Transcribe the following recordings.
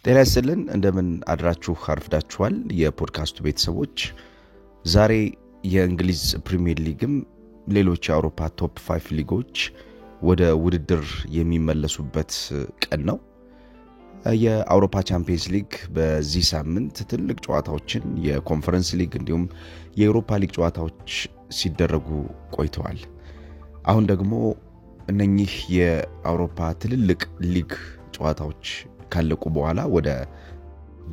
ጤና ይስጥልን እንደምን አድራችሁ አርፍዳችኋል የፖድካስቱ ቤተሰቦች። ዛሬ የእንግሊዝ ፕሪሚየር ሊግም ሌሎች የአውሮፓ ቶፕ 5 ሊጎች ወደ ውድድር የሚመለሱበት ቀን ነው። የአውሮፓ ቻምፒየንስ ሊግ በዚህ ሳምንት ትልቅ ጨዋታዎችን የኮንፈረንስ ሊግ እንዲሁም የአውሮፓ ሊግ ጨዋታዎች ሲደረጉ ቆይተዋል። አሁን ደግሞ እነኚህ የአውሮፓ ትልልቅ ሊግ ጨዋታዎች ካለቁ በኋላ ወደ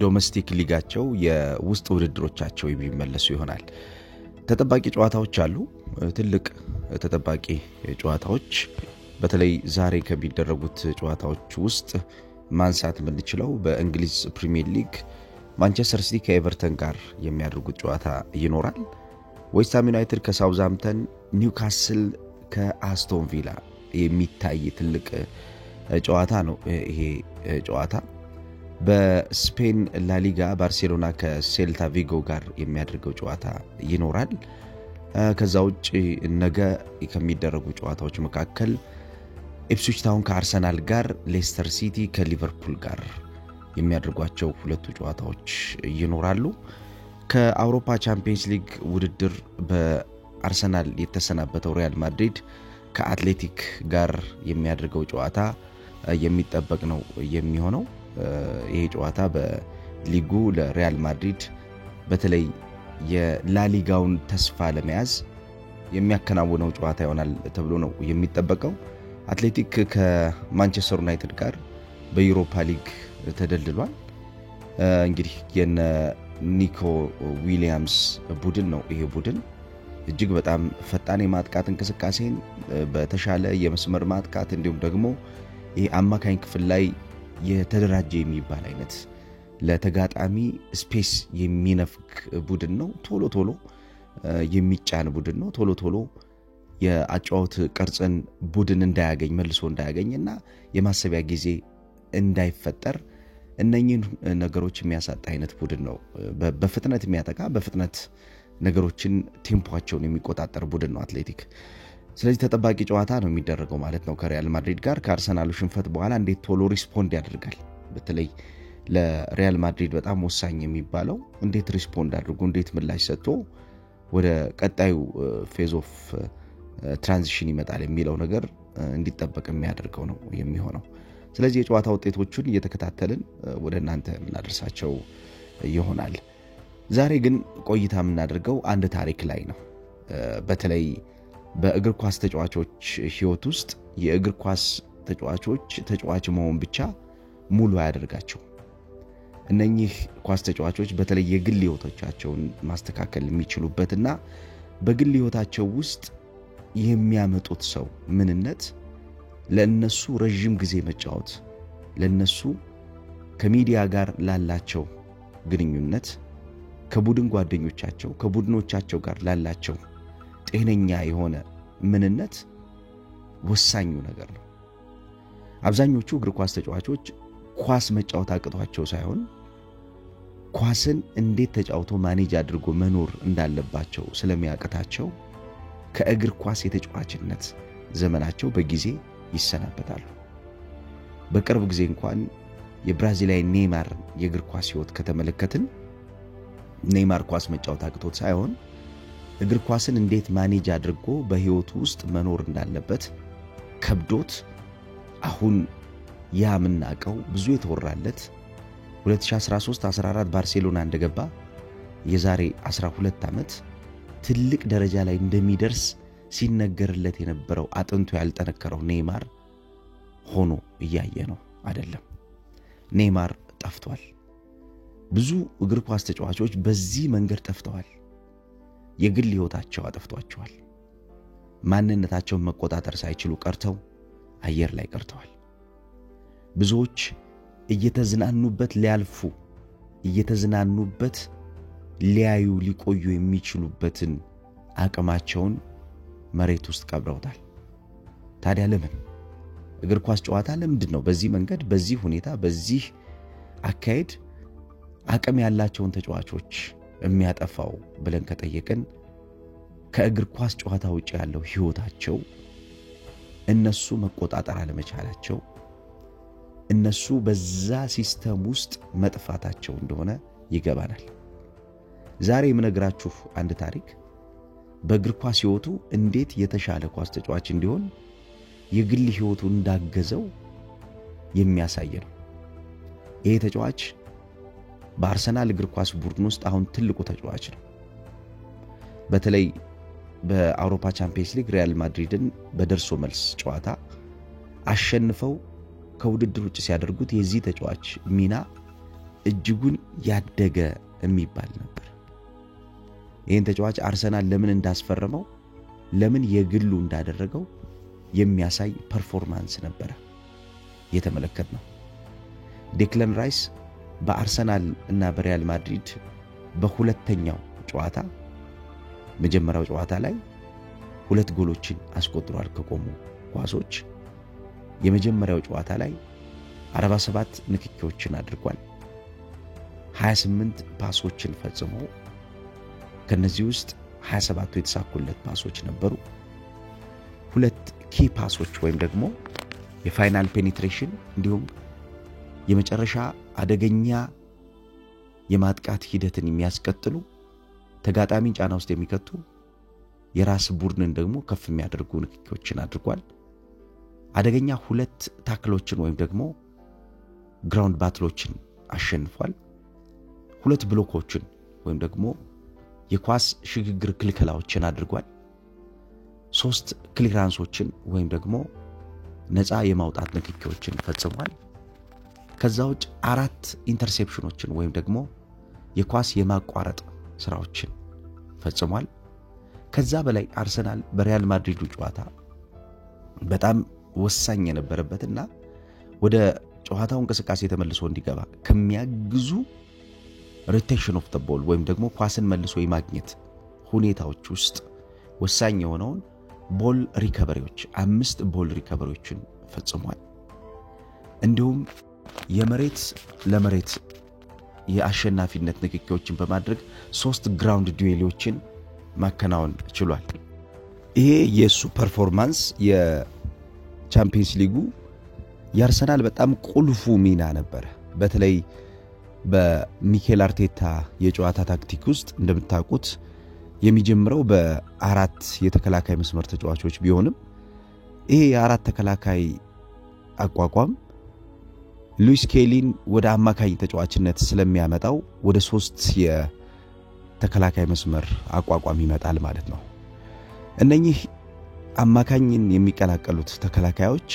ዶሜስቲክ ሊጋቸው የውስጥ ውድድሮቻቸው የሚመለሱ ይሆናል። ተጠባቂ ጨዋታዎች አሉ። ትልቅ ተጠባቂ ጨዋታዎች በተለይ ዛሬ ከሚደረጉት ጨዋታዎች ውስጥ ማንሳት የምንችለው በእንግሊዝ ፕሪሚየር ሊግ ማንቸስተር ሲቲ ከኤቨርተን ጋር የሚያደርጉት ጨዋታ ይኖራል። ዌስትሃም ዩናይትድ ከሳውዝሃምፕተን፣ ኒውካስል ከአስቶን ቪላ የሚታይ ትልቅ ጨዋታ ነው። ይሄ ጨዋታ በስፔን ላሊጋ ባርሴሎና ከሴልታ ቪጎ ጋር የሚያደርገው ጨዋታ ይኖራል። ከዛ ውጪ ነገ ከሚደረጉ ጨዋታዎች መካከል ኢፕስዊች ታውን ከአርሰናል ጋር፣ ሌስተር ሲቲ ከሊቨርፑል ጋር የሚያደርጓቸው ሁለቱ ጨዋታዎች ይኖራሉ። ከአውሮፓ ቻምፒየንስ ሊግ ውድድር በአርሰናል የተሰናበተው ሪያል ማድሪድ ከአትሌቲክ ጋር የሚያደርገው ጨዋታ የሚጠበቅ ነው የሚሆነው። ይሄ ጨዋታ በሊጉ ለሪያል ማድሪድ በተለይ የላሊጋውን ተስፋ ለመያዝ የሚያከናውነው ጨዋታ ይሆናል ተብሎ ነው የሚጠበቀው። አትሌቲክ ከማንቸስተር ዩናይትድ ጋር በዩሮፓ ሊግ ተደልድሏል። እንግዲህ የነ ኒኮ ዊሊያምስ ቡድን ነው። ይሄ ቡድን እጅግ በጣም ፈጣን የማጥቃት እንቅስቃሴን በተሻለ የመስመር ማጥቃት እንዲሁም ደግሞ ይሄ አማካኝ ክፍል ላይ የተደራጀ የሚባል አይነት ለተጋጣሚ ስፔስ የሚነፍክ ቡድን ነው። ቶሎ የሚጫን ቡድን ነው። ቶሎ የአጫወት ቅርጽን ቡድን እንዳያገኝ መልሶ እንዳያገኝና የማሰቢያ ጊዜ እንዳይፈጠር እነኚህን ነገሮች የሚያሳጣ አይነት ቡድን ነው። በፍጥነት የሚያጠቃ በፍጥነት ነገሮችን ቴምፖአቸውን የሚቆጣጠር ቡድን ነው አትሌቲክ። ስለዚህ ተጠባቂ ጨዋታ ነው የሚደረገው ማለት ነው ከሪያል ማድሪድ ጋር። ከአርሰናሉ ሽንፈት በኋላ እንዴት ቶሎ ሪስፖንድ ያደርጋል? በተለይ ለሪያል ማድሪድ በጣም ወሳኝ የሚባለው እንዴት ሪስፖንድ አድርጎ እንዴት ምላሽ ሰጥቶ ወደ ቀጣዩ ፌዝ ኦፍ ትራንዚሽን ይመጣል የሚለው ነገር እንዲጠበቅ የሚያደርገው ነው የሚሆነው። ስለዚህ የጨዋታ ውጤቶቹን እየተከታተልን ወደ እናንተ የምናደርሳቸው ይሆናል። ዛሬ ግን ቆይታ የምናደርገው አንድ ታሪክ ላይ ነው። በተለይ በእግር ኳስ ተጫዋቾች ህይወት ውስጥ የእግር ኳስ ተጫዋቾች ተጫዋች መሆን ብቻ ሙሉ አያደርጋቸው። እነኚህ ኳስ ተጫዋቾች በተለይ የግል ህይወታቸውን ማስተካከል የሚችሉበትና በግል ህይወታቸው ውስጥ የሚያመጡት ሰው ምንነት ለነሱ ረጅም ጊዜ መጫወት፣ ለነሱ ከሚዲያ ጋር ላላቸው ግንኙነት፣ ከቡድን ጓደኞቻቸው ከቡድኖቻቸው ጋር ላላቸው ጤነኛ የሆነ ምንነት ወሳኙ ነገር ነው። አብዛኞቹ እግር ኳስ ተጫዋቾች ኳስ መጫወት አቅቷቸው ሳይሆን ኳስን እንዴት ተጫውቶ ማኔጅ አድርጎ መኖር እንዳለባቸው ስለሚያቅታቸው ከእግር ኳስ የተጫዋችነት ዘመናቸው በጊዜ ይሰናበታሉ። በቅርብ ጊዜ እንኳን የብራዚላዊ ኔይማር የእግር ኳስ ህይወት ከተመለከትን ኔይማር ኳስ መጫወት አቅቶት ሳይሆን እግር ኳስን እንዴት ማኔጅ አድርጎ በህይወቱ ውስጥ መኖር እንዳለበት ከብዶት አሁን ያምናቀው ብዙ የተወራለት 2013-14 ባርሴሎና እንደገባ የዛሬ 12 ዓመት ትልቅ ደረጃ ላይ እንደሚደርስ ሲነገርለት የነበረው አጥንቱ ያልጠነከረው ኔይማር ሆኖ እያየ ነው አይደለም። ኔይማር ጠፍቷል። ብዙ እግር ኳስ ተጫዋቾች በዚህ መንገድ ጠፍተዋል። የግል ህይወታቸው አጠፍቷቸዋል። ማንነታቸውን መቆጣጠር ሳይችሉ ቀርተው አየር ላይ ቀርተዋል። ብዙዎች እየተዝናኑበት ሊያልፉ እየተዝናኑበት ሊያዩ ሊቆዩ የሚችሉበትን አቅማቸውን መሬት ውስጥ ቀብረውታል። ታዲያ ለምን እግር ኳስ ጨዋታ ለምንድነው በዚህ መንገድ በዚህ ሁኔታ በዚህ አካሄድ አቅም ያላቸውን ተጫዋቾች የሚያጠፋው ብለን ከጠየቅን ከእግር ኳስ ጨዋታ ውጪ ያለው ህይወታቸው እነሱ መቆጣጠር አለመቻላቸው እነሱ በዛ ሲስተም ውስጥ መጥፋታቸው እንደሆነ ይገባናል። ዛሬ የምነግራችሁ አንድ ታሪክ በእግር ኳስ ሕይወቱ እንዴት የተሻለ ኳስ ተጫዋች እንዲሆን የግል ሕይወቱ እንዳገዘው የሚያሳይ ነው። ይሄ ተጫዋች በአርሰናል እግር ኳስ ቡድን ውስጥ አሁን ትልቁ ተጫዋች ነው። በተለይ በአውሮፓ ቻምፒየንስ ሊግ ሪያል ማድሪድን በደርሶ መልስ ጨዋታ አሸንፈው ከውድድር ውጭ ሲያደርጉት የዚህ ተጫዋች ሚና እጅጉን ያደገ የሚባል ነበር። ይህን ተጫዋች አርሰናል ለምን እንዳስፈረመው ለምን የግሉ እንዳደረገው የሚያሳይ ፐርፎርማንስ ነበር የተመለከትነው። ዴክለን ራይስ በአርሰናል እና በሪያል ማድሪድ በሁለተኛው ጨዋታ መጀመሪያው ጨዋታ ላይ 2 ጎሎችን አስቆጥሯል ከቆሙ ኳሶች። የመጀመሪያው ጨዋታ ላይ 47 ንክኪዎችን አድርጓል። 28 ፓሶችን ፈጽሞ ከነዚህ ውስጥ 27ቱ የተሳኩለት ፓሶች ነበሩ። 2 ኪ ፓሶች ወይም ደግሞ የፋይናል ፔኔትሬሽን እንዲሁም የመጨረሻ አደገኛ የማጥቃት ሂደትን የሚያስቀጥሉ ተጋጣሚን ጫና ውስጥ የሚከቱ የራስ ቡድንን ደግሞ ከፍ የሚያደርጉ ንክኪዎችን አድርጓል። አደገኛ 2 ታክሎችን ወይም ደግሞ ግራውንድ ባትሎችን አሸንፏል። 2 ብሎኮችን ወይም ደግሞ የኳስ ሽግግር ክልከላዎችን አድርጓል። 3 ክሊራንሶችን ወይም ደግሞ ነፃ የማውጣት ንክኪዎችን ፈጽሟል። ከዛ ውጭ 4 ኢንተርሴፕሽኖችን ወይም ደግሞ የኳስ የማቋረጥ ስራዎችን ፈጽሟል። ከዛ በላይ አርሰናል በሪያል ማድሪዱ ጨዋታ በጣም ወሳኝ የነበረበትና ወደ ጨዋታው እንቅስቃሴ ተመልሶ እንዲገባ ከሚያግዙ ሮቴሽን ኦፍ ዘ ቦል ወይም ደግሞ ኳስን መልሶ የማግኘት ሁኔታዎች ውስጥ ወሳኝ የሆነውን ቦል ሪከቨሪዎች 5 ቦል ሪከቨሪዎችን ፈጽሟል። እንዲሁም የመሬት ለመሬት የአሸናፊነት ንክኪዎችን በማድረግ 3 ግራውንድ ዱዌሎችን ማከናወን ችሏል። ይሄ የሱ ፐርፎርማንስ የቻምፒየንስ ሊጉ የአርሰናል በጣም ቁልፉ ሚና ነበር። በተለይ በሚኬል አርቴታ የጨዋታ ታክቲክ ውስጥ እንደምታውቁት የሚጀምረው በ4 የተከላካይ መስመር ተጫዋቾች ቢሆንም ይሄ የ4 ተከላካይ አቋቋም ሉዊስ ኬሊን ወደ አማካኝ ተጫዋችነት ስለሚያመጣው ወደ 3 የተከላካይ መስመር አቋቋም ይመጣል ማለት ነው። እነኚህ አማካኝን የሚቀላቀሉት ተከላካዮች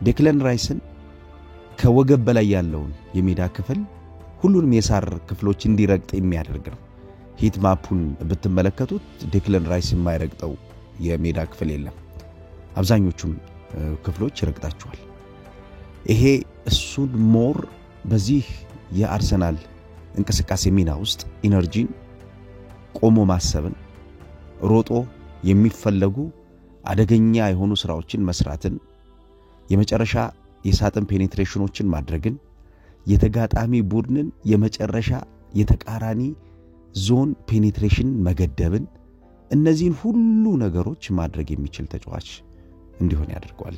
ዴክለን ራይስን ከወገብ በላይ ያለውን የሜዳ ክፍል ሁሉንም የሳር ክፍሎች እንዲረግጥ የሚያደርግ ነው። ሂት ማፑን ብትመለከቱት ዴክለን ራይስ የማይረግጠው የሜዳ ክፍል የለም። አብዛኞቹም ክፍሎች ይረግጣቸዋል። ይሄ እሱን ሞር በዚህ የአርሰናል እንቅስቃሴ ሚና ውስጥ ኢነርጂን፣ ቆሞ ማሰብን፣ ሮጦ የሚፈለጉ አደገኛ የሆኑ ስራዎችን መስራትን፣ የመጨረሻ የሳጥን ፔኔትሬሽኖችን ማድረግን፣ የተጋጣሚ ቡድንን የመጨረሻ የተቃራኒ ዞን ፔኔትሬሽን መገደብን፣ እነዚህን ሁሉ ነገሮች ማድረግ የሚችል ተጫዋች እንዲሆን ያደርገዋል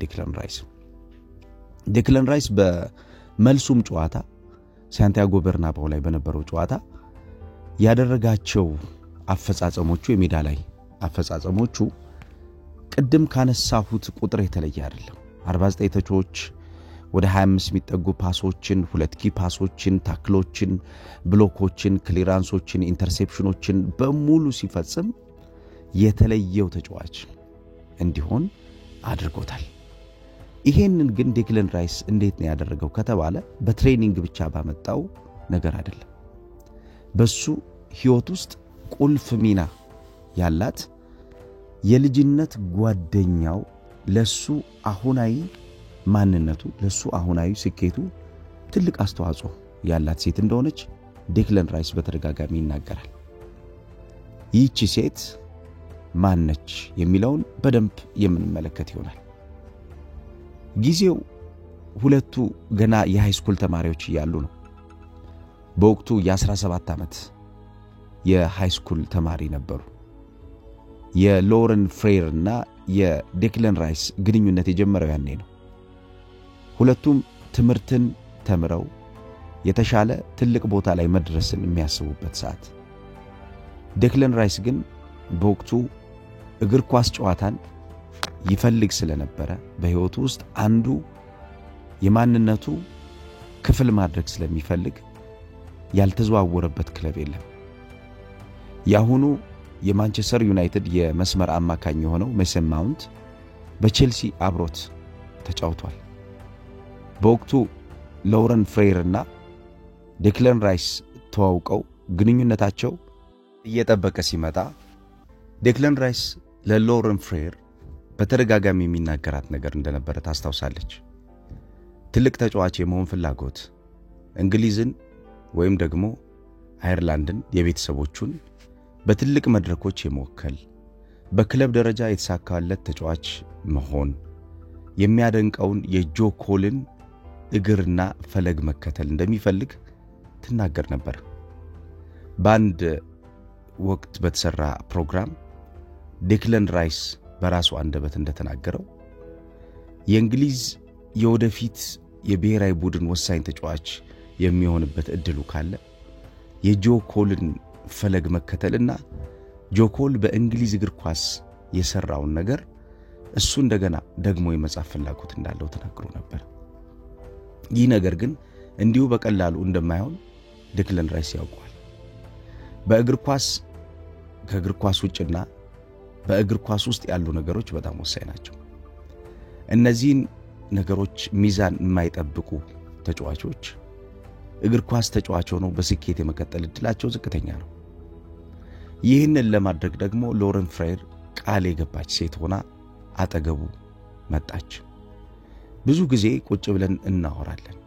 ዴክለን ራይስ በመልሱም ጨዋታ ሳንቲያጎ በርናባው ላይ በነበረው ጨዋታ ያደረጋቸው አፈጻጸሞቹ የሜዳ ላይ አፈጻጸሞቹ ቅድም ካነሳሁት ቁጥር የተለየ አይደለም። 49 ተቾች፣ ወደ 25 የሚጠጉ ፓሶችን፣ 2 ኪ ፓሶችን፣ ታክሎችን፣ ብሎኮችን፣ ክሊራንሶችን፣ ኢንተርሴፕሽኖችን በሙሉ ሲፈጽም የተለየው ተጫዋች እንዲሆን አድርጎታል። ይሄንን ግን ዴክለን ራይስ እንዴት ነው ያደረገው ከተባለ በትሬኒንግ ብቻ ባመጣው ነገር አይደለም። በሱ ህይወት ውስጥ ቁልፍ ሚና ያላት የልጅነት ጓደኛው ለሱ አሁናዊ ማንነቱ ለሱ አሁናዊ ስኬቱ ትልቅ አስተዋጽኦ ያላት ሴት እንደሆነች ዴክለን ራይስ በተደጋጋሚ ይናገራል። ይህች ሴት ማነች የሚለውን በደንብ የምንመለከት ይሆናል። ጊዜው ሁለቱ ገና የሃይስኩል ተማሪዎች እያሉ ነው። በወቅቱ የ17 ዓመት የሃይስኩል ተማሪ ነበሩ። የሎረን ፍሬር እና የዴክለን ራይስ ግንኙነት የጀመረው ያኔ ነው። ሁለቱም ትምህርትን ተምረው የተሻለ ትልቅ ቦታ ላይ መድረስን የሚያስቡበት ሰዓት። ዴክለን ራይስ ግን በወቅቱ እግር ኳስ ጨዋታን ይፈልግ ስለነበረ በህይወቱ ውስጥ አንዱ የማንነቱ ክፍል ማድረግ ስለሚፈልግ ያልተዘዋወረበት ክለብ የለም። ያሁኑ የማንቸስተር ዩናይትድ የመስመር አማካኝ የሆነው ሜሰን ማውንት በቼልሲ አብሮት ተጫውቷል። በወቅቱ ሎረን ፍሬር እና ዴክለን ራይስ ተዋውቀው ግንኙነታቸው እየጠበቀ ሲመጣ ዴክለን ራይስ ለሎረን ፍሬር በተደጋጋሚ የሚናገራት ነገር እንደነበረ ታስታውሳለች። ትልቅ ተጫዋች የመሆን ፍላጎት፣ እንግሊዝን ወይም ደግሞ አየርላንድን የቤተሰቦቹን በትልቅ መድረኮች የመወከል በክለብ ደረጃ የተሳካለት ተጫዋች መሆን፣ የሚያደንቀውን የጆ ኮልን እግርና ፈለግ መከተል እንደሚፈልግ ትናገር ነበር። በአንድ ወቅት በተሰራ ፕሮግራም ዴክለን ራይስ በራሱ አንደበት እንደተናገረው የእንግሊዝ የወደፊት የብሔራዊ ቡድን ወሳኝ ተጫዋች የሚሆንበት እድሉ ካለ የጆ ኮልን ፈለግ መከተልና ጆ ኮል በእንግሊዝ እግር ኳስ የሰራውን ነገር እሱ እንደገና ደግሞ የመጻፍ ፍላጎት እንዳለው ተናግሮ ነበር። ይህ ነገር ግን እንዲሁ በቀላሉ እንደማይሆን ዴክለን ራይስ ያውቃል። በእግር ኳስ ከእግር ኳስ ውጭና በእግር ኳስ ውስጥ ያሉ ነገሮች በጣም ወሳኝ ናቸው። እነዚህን ነገሮች ሚዛን የማይጠብቁ ተጫዋቾች እግር ኳስ ተጫዋች ሆነው በስኬት የመቀጠል እድላቸው ዝቅተኛ ነው። ይህንን ለማድረግ ደግሞ ሎረን ፍሬር ቃል የገባች ሴት ሆና አጠገቡ መጣች። ብዙ ጊዜ ቁጭ ብለን እናወራለን።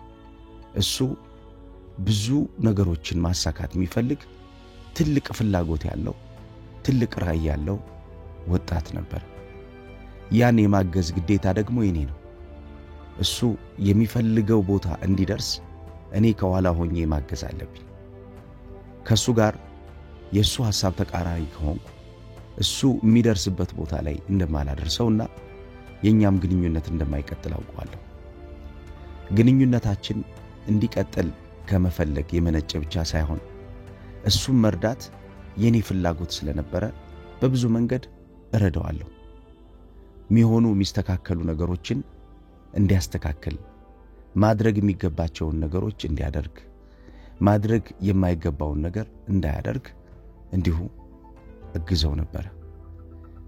እሱ ብዙ ነገሮችን ማሳካት የሚፈልግ ትልቅ ፍላጎት ያለው ትልቅ ራዕይ ያለው ወጣት ነበር። ያን የማገዝ ግዴታ ደግሞ የኔ ነው። እሱ የሚፈልገው ቦታ እንዲደርስ እኔ ከኋላ ሆኜ ማገዝ አለብኝ። ከሱ ጋር የሱ ሐሳብ ተቃራኒ ከሆንኩ እሱ የሚደርስበት ቦታ ላይ እንደማላደርሰውና የኛም ግንኙነት እንደማይቀጥል አውቃለሁ። ግንኙነታችን እንዲቀጥል ከመፈለግ የመነጨ ብቻ ሳይሆን እሱን መርዳት የኔ ፍላጎት ስለነበረ በብዙ መንገድ እረዳዋለሁ። የሚስተካከሉ ነገሮችን እንዲያስተካክል፣ ማድረግ የሚገባቸውን ነገሮች እንዲያደርግ፣ ማድረግ የማይገባውን ነገር እንዳያደርግ እንዲሁ እግዘው ነበር።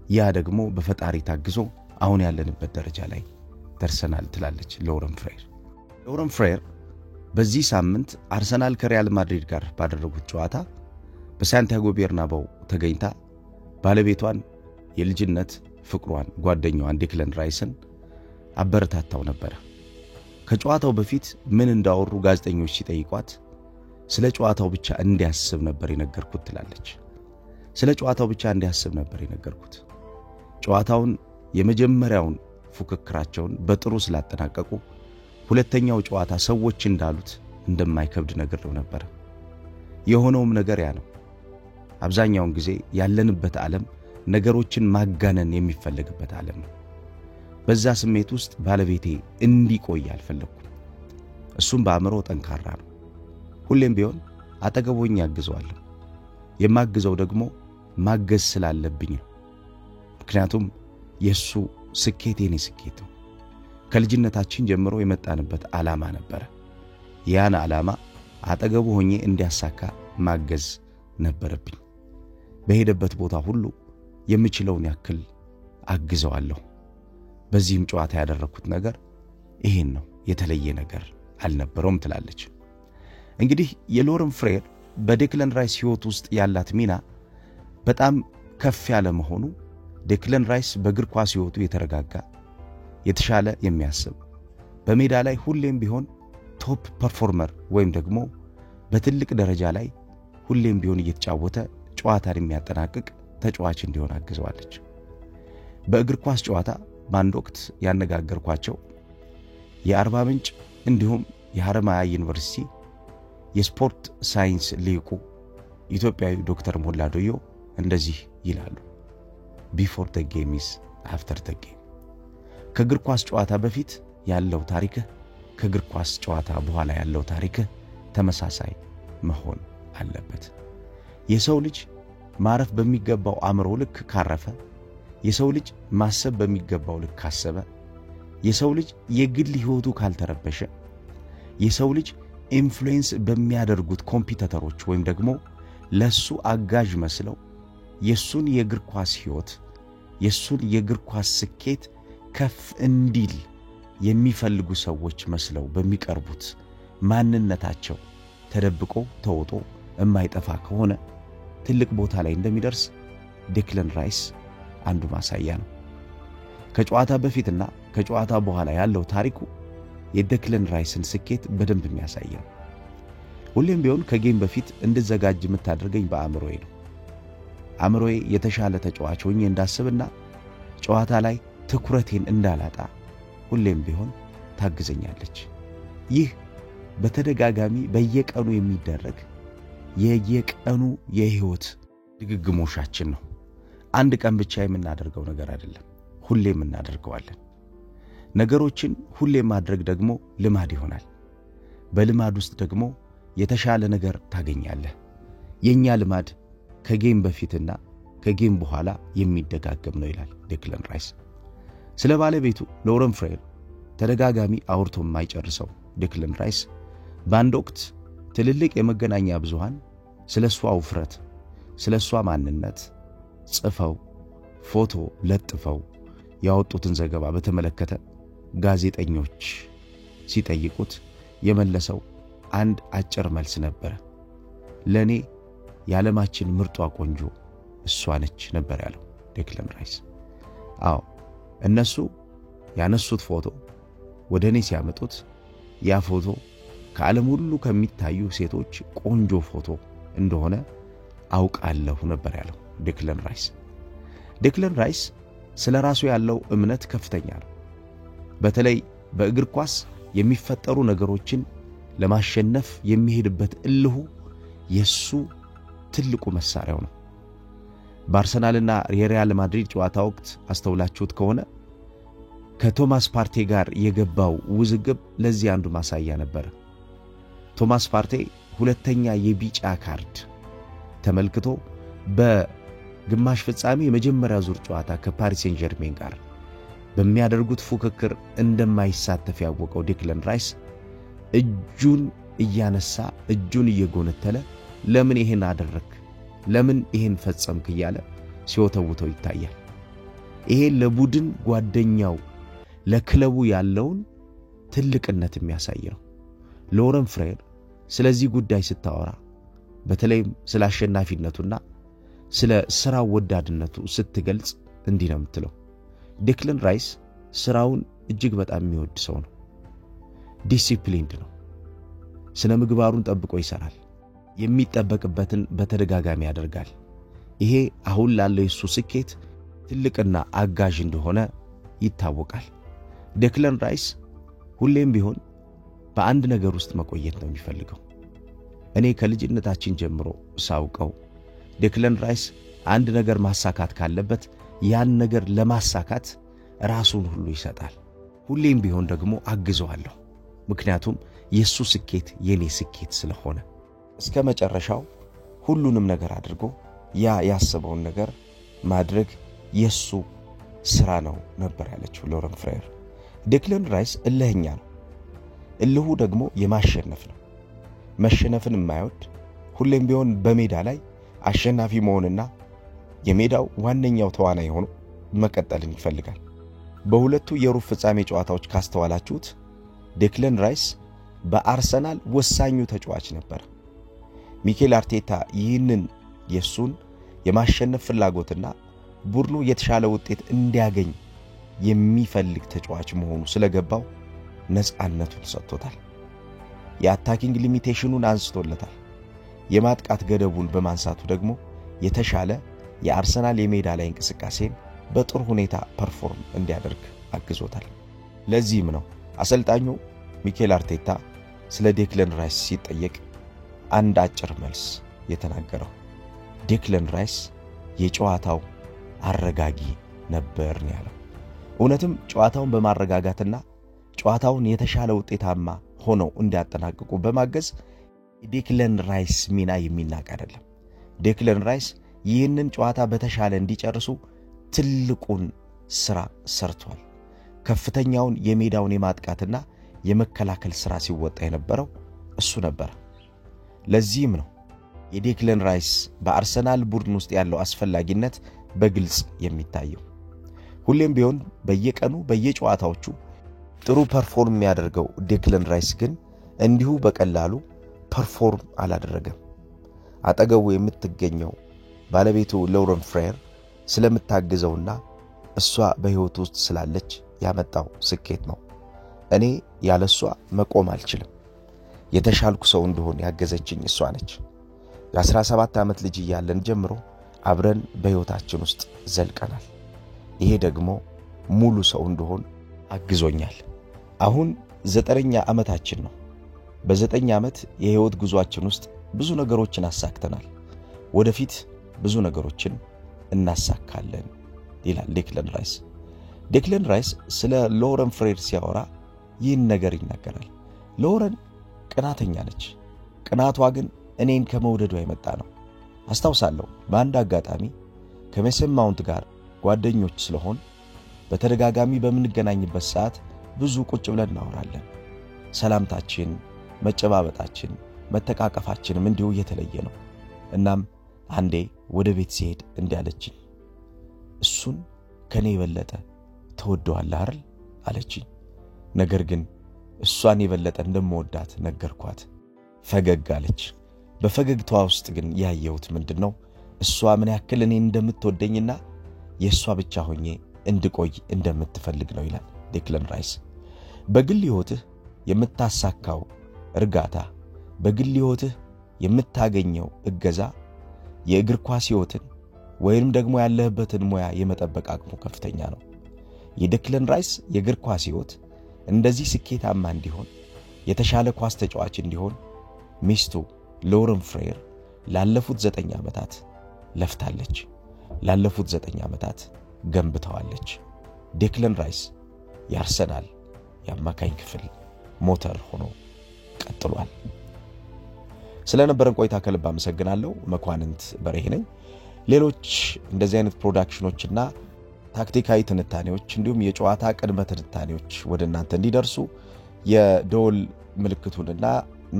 ያ ደግሞ በፈጣሪ ታግዞ አሁን ያለንበት ደረጃ ላይ ደርሰናል ትላለች ሎረን ፍሬር። ሎረን ፍሬር በዚህ ሳምንት አርሰናል ከሪያል ማድሪድ ጋር ባደረጉት ጨዋታ በሳንቲያጎ ቤርናባው ተገኝታ ባለቤቷን የልጅነት ፍቅሯን ጓደኛዋን ዴክለን ራይስን አበረታታው ነበር። ከጨዋታው በፊት ምን እንዳወሩ ጋዜጠኞች ሲጠይቋት ስለ ጨዋታው ብቻ እንዲያስብ ነበር የነገርኩት ትላለች። ስለ ጨዋታው ብቻ እንዲያስብ ነበር የነገርኩት። ጨዋታውን የመጀመሪያውን ፉክክራቸውን በጥሩ ስላጠናቀቁ ሁለተኛው ጨዋታ ሰዎች እንዳሉት እንደማይከብድ ነግሬው ነበር። የሆነውም ነገር ያ ነው። አብዛኛውን ጊዜ ያለንበት ዓለም ነገሮችን ማጋነን የሚፈልግበት ዓለም ነው። በዛ ስሜት ውስጥ ባለቤቴ እንዲቆይ አልፈለኩም። እሱም በአእምሮ ጠንካራ ነው። ሁሌም ቢሆን አጠገቦኝ ያግዘዋለሁ። የማግዘው ደግሞ ማገዝ ስላለብኝ ነው። ምክንያቱም የሱ ስኬት የኔ ስኬት ነው። ከልጅነታችን ጀምሮ የመጣንበት ዓላማ ነበር። ያን ዓላማ አጠገቡ ሆኜ እንዲያሳካ ማገዝ ነበረብኝ። በሄደበት ቦታ ሁሉ የምችለውን ያክል አግዘዋለሁ። በዚህም ጨዋታ ያደረኩት ነገር ይሄን ነው፣ የተለየ ነገር አልነበረውም ትላለች። እንግዲህ የሎረን ፍሬር በዴክለን ራይስ ሕይወት ውስጥ ያላት ሚና በጣም ከፍ ያለ መሆኑ ዴክለን ራይስ በእግር ኳስ ሕይወቱ የተረጋጋ የተሻለ የሚያስብ በሜዳ ላይ ሁሌም ቢሆን ቶፕ ፐርፎርመር ወይም ደግሞ በትልቅ ደረጃ ላይ ሁሌም ቢሆን እየተጫወተ ጨዋታን የሚያጠናቅቅ ተጫዋች እንዲሆን አግዘዋለች። በእግር ኳስ ጨዋታ በአንድ ወቅት ያነጋገርኳቸው የአርባ ምንጭ እንዲሁም የሐረማያ ዩኒቨርሲቲ የስፖርት ሳይንስ ሊቁ ኢትዮጵያዊ ዶክተር ሞላ ዶዮ እንደዚህ ይላሉ። ቢፎር ዘ ጌም ኢዝ አፍተር ዘ ጌም። ከእግር ኳስ ጨዋታ በፊት ያለው ታሪክህ ከእግር ኳስ ጨዋታ በኋላ ያለው ታሪክ ተመሳሳይ መሆን አለበት። የሰው ልጅ ማረፍ በሚገባው አእምሮ ልክ ካረፈ፣ የሰው ልጅ ማሰብ በሚገባው ልክ ካሰበ፣ የሰው ልጅ የግል ህይወቱ ካልተረበሸ፣ የሰው ልጅ ኢንፍሉዌንስ በሚያደርጉት ኮምፒውተሮች ወይም ደግሞ ለሱ አጋዥ መስለው የሱን የእግር ኳስ ህይወት የሱን የእግር ኳስ ስኬት ከፍ እንዲል የሚፈልጉ ሰዎች መስለው በሚቀርቡት ማንነታቸው ተደብቆ ተውጦ የማይጠፋ ከሆነ ትልቅ ቦታ ላይ እንደሚደርስ ዴክለን ራይስ አንዱ ማሳያ ነው። ከጨዋታ በፊትና ከጨዋታ በኋላ ያለው ታሪኩ የዴክለን ራይስን ስኬት በደንብ የሚያሳይ ነው። ሁሌም ቢሆን ከጌም በፊት እንድዘጋጅ የምታደርገኝ በአእምሮዬ ነው። አእምሮዬ የተሻለ ተጫዋች ሆኜ እንዳስብና ጨዋታ ላይ ትኩረቴን እንዳላጣ ሁሌም ቢሆን ታግዘኛለች። ይህ በተደጋጋሚ በየቀኑ የሚደረግ የየቀኑ የህይወት ድግግሞሻችን ነው። አንድ ቀን ብቻ የምናደርገው ነገር አይደለም፣ ሁሌም እናደርገዋለን። ነገሮችን ሁሌም ማድረግ ደግሞ ልማድ ይሆናል። በልማድ ውስጥ ደግሞ የተሻለ ነገር ታገኛለህ። የኛ ልማድ ከጌም በፊትና ከጌም በኋላ የሚደጋገም ነው ይላል ዴክለን ራይስ። ስለ ባለቤቱ ሎረን ፍሬር ተደጋጋሚ አውርቶ የማይጨርሰው ዴክለን ራይስ በአንድ ወቅት ትልልቅ የመገናኛ ብዙሃን ስለሷ ውፍረት፣ ስለሷ ማንነት ጽፈው ፎቶ ለጥፈው ያወጡትን ዘገባ በተመለከተ ጋዜጠኞች ሲጠይቁት የመለሰው አንድ አጭር መልስ ነበር። ለኔ የዓለማችን ምርጧ ቆንጆ እሷ ነች ነበር ያለው ዴክለን ራይስ። አዎ እነሱ ያነሱት ፎቶ ወደኔ ሲያመጡት ያ ፎቶ ከዓለም ሁሉ ከሚታዩ ሴቶች ቆንጆ ፎቶ እንደሆነ አውቃለሁ ነበር ያለው ዴክለን ራይስ። ዴክለን ራይስ ስለራሱ ያለው እምነት ከፍተኛ ነው። በተለይ በእግር ኳስ የሚፈጠሩ ነገሮችን ለማሸነፍ የሚሄድበት እልሁ የሱ ትልቁ መሳሪያው ነው። በአርሰናልና የሪያል ማድሪድ ጨዋታ ወቅት አስተውላችሁት ከሆነ ከቶማስ ፓርቴ ጋር የገባው ውዝግብ ለዚህ አንዱ ማሳያ ነበር። ቶማስ ፓርቴ ሁለተኛ የቢጫ ካርድ ተመልክቶ በግማሽ ፍጻሜ የመጀመሪያ ዙር ጨዋታ ከፓሪስ ሴን ጀርሜን ጋር በሚያደርጉት ፉክክር እንደማይሳተፍ ያወቀው ዴክለን ራይስ እጁን እያነሳ እጁን እየጎነተለ ለምን ይሄን አደረክ፣ ለምን ይሄን ፈጸምክ እያለ ሲወተውተው ይታያል። ይሄ ለቡድን ጓደኛው ለክለቡ ያለውን ትልቅነት የሚያሳይ ነው። ሎረን ፍሬር ስለዚህ ጉዳይ ስታወራ በተለይም ስለ አሸናፊነቱና ስለ ስራው ወዳድነቱ ስትገልጽ እንዲህ ነው የምትለው። ዴክለን ራይስ ስራውን እጅግ በጣም የሚወድ ሰው ነው። ዲሲፕሊንድ ነው። ስነ ምግባሩን ጠብቆ ይሰራል። የሚጠበቅበትን በተደጋጋሚ ያደርጋል። ይሄ አሁን ላለው የሱ ስኬት ትልቅና አጋዥ እንደሆነ ይታወቃል። ዴክለን ራይስ ሁሌም ቢሆን በአንድ ነገር ውስጥ መቆየት ነው የሚፈልገው። እኔ ከልጅነታችን ጀምሮ ሳውቀው ዴክለን ራይስ አንድ ነገር ማሳካት ካለበት ያን ነገር ለማሳካት ራሱን ሁሉ ይሰጣል። ሁሌም ቢሆን ደግሞ አግዘዋለሁ፣ ምክንያቱም የሱ ስኬት የኔ ስኬት ስለሆነ። እስከ መጨረሻው ሁሉንም ነገር አድርጎ ያ ያሰበውን ነገር ማድረግ የሱ ስራ ነው ነበር ያለችው ሎረን ፍሬር። ዴክለን ራይስ እልህኛ ነው። እልሁ ደግሞ የማሸነፍ ነው። መሸነፍን የማይወድ ሁሌም ቢሆን በሜዳ ላይ አሸናፊ መሆንና የሜዳው ዋነኛው ተዋናይ ሆኖ መቀጠልን ይፈልጋል። በሁለቱ የሩብ ፍጻሜ ጨዋታዎች ካስተዋላችሁት ዴክለን ራይስ በአርሰናል ወሳኙ ተጫዋች ነበር። ሚኬል አርቴታ ይህንን የሱን የማሸነፍ ፍላጎትና ቡድኑ የተሻለ ውጤት እንዲያገኝ የሚፈልግ ተጫዋች መሆኑ ስለገባው ነፃነቱን ሰጥቶታል። የአታኪንግ ሊሚቴሽኑን አንስቶለታል። የማጥቃት ገደቡን በማንሳቱ ደግሞ የተሻለ የአርሰናል የሜዳ ላይ እንቅስቃሴን በጥሩ ሁኔታ ፐርፎርም እንዲያደርግ አግዞታል። ለዚህም ነው አሰልጣኙ ሚኬል አርቴታ ስለ ዴክለን ራይስ ሲጠየቅ አንድ አጭር መልስ የተናገረው። ዴክለን ራይስ የጨዋታው አረጋጊ ነበር ያለው። እውነትም ጨዋታውን በማረጋጋትና ጨዋታውን የተሻለ ውጤታማ ሆነው እንዲያጠናቅቁ በማገዝ ዴክለን ራይስ ሚና የሚናቅ አይደለም። ዴክለን ራይስ ይህንን ጨዋታ በተሻለ እንዲጨርሱ ትልቁን ስራ ሰርቷል። ከፍተኛውን የሜዳውን የማጥቃትና የመከላከል ስራ ሲወጣ የነበረው እሱ ነበር። ለዚህም ነው የዴክለን ራይስ በአርሰናል ቡድን ውስጥ ያለው አስፈላጊነት በግልጽ የሚታየው። ሁሌም ቢሆን በየቀኑ በየጨዋታዎቹ ጥሩ ፐርፎርም የሚያደርገው ዴክለን ራይስ ግን እንዲሁ በቀላሉ ፐርፎርም አላደረገም። አጠገቡ የምትገኘው ባለቤቱ ሎረን ፍሬር ስለምታግዘውና እሷ በህይወት ውስጥ ስላለች ያመጣው ስኬት ነው። እኔ ያለሷ መቆም አልችልም። የተሻልኩ ሰው እንደሆነ ያገዘችኝ እሷ ነች። የ17 ዓመት ልጅ እያለን ጀምሮ አብረን በህይወታችን ውስጥ ዘልቀናል። ይሄ ደግሞ ሙሉ ሰው እንደሆን አግዞኛል። አሁን 9ኛ ዓመታችን ነው። በ9 ዓመት የህይወት ጉዟችን ውስጥ ብዙ ነገሮችን አሳክተናል። ወደፊት ብዙ ነገሮችን እናሳካለን ይላል ዴክለን ራይስ። ዴክለን ራይስ ስለ ሎረን ፍሬር ሲያወራ ይህን ነገር ይናገራል። ሎረን ቅናተኛ ነች። ቅናቷ ግን እኔን ከመውደዷ የመጣ ነው። አስታውሳለሁ በአንድ አጋጣሚ ከሜሰን ማውንት ጋር ጓደኞች ስለሆን በተደጋጋሚ በመንገናኝበት ሰዓት ብዙ ቁጭ ብለን እናወራለን። ሰላምታችን፣ መጨባበጣችን፣ መተቃቀፋችንም እንዲሁ የተለየ ነው። እናም አንዴ ወደ ቤት ሲሄድ እንዲያለችኝ እሱን ከኔ የበለጠ ተወደዋለህ አይደል አለችኝ። ነገር ግን እሷን የበለጠ እንደምወዳት ነገርኳት። ፈገግ አለች። በፈገግታዋ ውስጥ ግን ያየሁት ምንድነው? እሷ ምን ያክል እኔ እንደምትወደኝና የሷ ብቻ ሆኜ እንድቆይ እንደምትፈልግ ነው ይላል ዴክለን ራይስ። በግል ህይወትህ የምታሳካው እርጋታ፣ በግል ህይወትህ የምታገኘው እገዛ የእግር ኳስ ህይወትን ወይንም ደግሞ ያለህበትን ሙያ የመጠበቅ አቅሙ ከፍተኛ ነው። የዴክለን ራይስ የእግር ኳስ ህይወት እንደዚህ ስኬታማ እንዲሆን የተሻለ ኳስ ተጫዋች እንዲሆን ሚስቱ ሎረን ፍሬር ላለፉት 9 ዓመታት ለፍታለች። ላለፉት 9 ዓመታት ገንብተዋለች። ዴክለን ራይስ የአርሰናል የአማካኝ ክፍል ሞተር ሆኖ ቀጥሏል። ስለነበረን ቆይታ ከልብ አመሰግናለሁ። መኳንንት በርሄ ነኝ። ሌሎች እንደዚህ አይነት ፕሮዳክሽኖችና ታክቲካዊ ትንታኔዎች እንዲሁም የጨዋታ ቅድመ ትንታኔዎች ወደ እናንተ እንዲደርሱ የደወል ምልክቱንና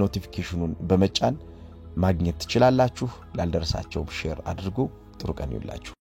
ኖቲፊኬሽኑን በመጫን ማግኘት ትችላላችሁ። ላልደረሳቸው ሼር አድርጉ። ጥሩ ቀን ይሁንላችሁ።